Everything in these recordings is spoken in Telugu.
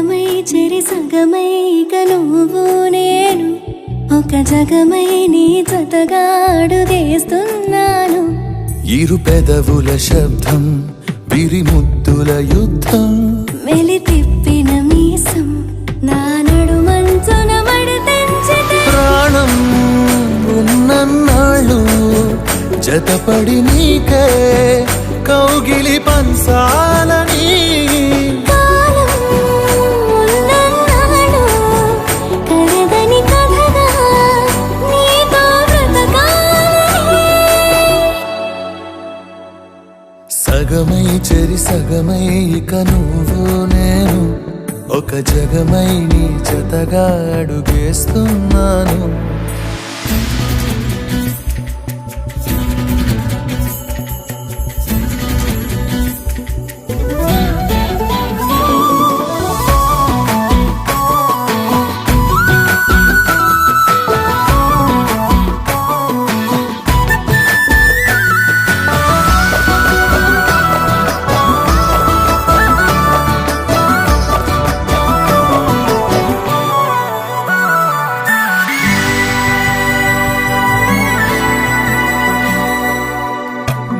సగమై చెరి సగమై ఇక నువ్వు నేను ఒక జగమై నీ జతగా అడుగేస్తున్నాను. ఇరు పెదవుల శబ్దం పిరిముద్దుల యుద్ధం మెలి తిప్పిన మీసం నా నడుమంచున మడతెంచితే ప్రాణం ఉన్నన్నాళ్ళు జతపడి నీకే కౌగిలి పంచాలని కాలం ఉన్నన్నాడు కరదని కథగా నీతో బ్రతకాలని. సగమై చెరి సగమై ఇక నువ్వు నేను ఒక జగమై నీ జతగా అడుగేస్తున్నాను.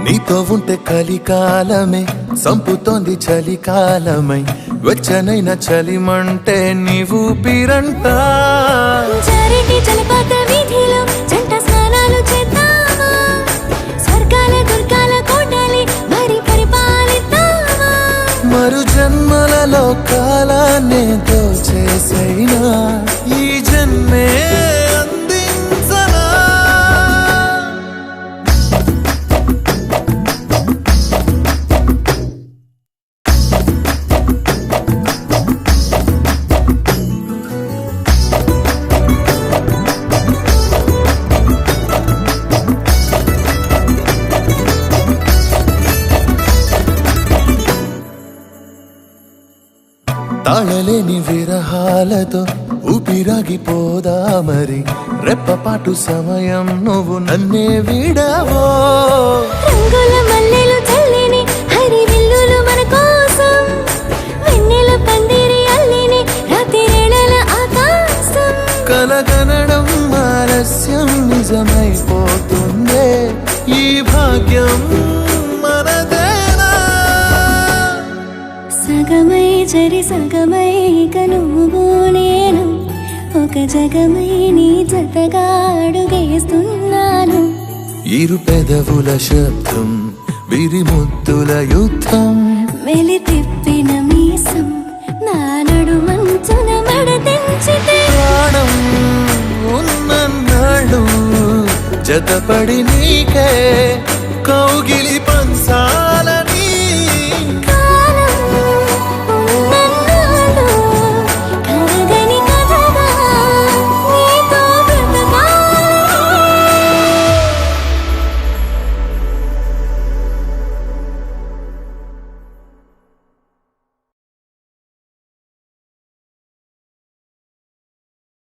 నీతో ఉంటే కలికాలమే సంపుతోంది చలికాలమై వెచ్చనైన చలిమంటే నీవు పిరంట. చారిటి జలపాత వీధిలో జంట స్నానాలు చేద్దామా, స్వర్గాల దుర్గాల కోటలి మరి పరిపాలిద్దామా. మరు జన్మలలో కాలాన్నే దోచేసైనా ఈ జన్మే అందించనా. తాళలేని విరహాలతో ఊపిరాగిపోదా మరి రెప్పపాటు సమయం నువ్వు నన్నే విడవో. రంగుల మల్లెలు చల్లిని హరి విల్లులు మన కోసం వెన్నెల పందిరి అల్లిని రాత్రిరేళల ఆకాశం. కలగనడం ఆలస్యం నిజమైపోతుందే ఈ భాగ్యం మనదేనా. సగమై చెరి సగమై ఇక నువ్వు నేను ఒక జగమై నీ జతగా అడుగేస్తున్నాను. ఇరు పెదవుల శబ్దం విరిముద్దుల యుద్ధం మెలి తిప్పిన మీసం నా నడుమంచున మడతెంచితే ప్రాణం ఉన్నన్నాళ్ళు జతపడి నీకే కౌగిలి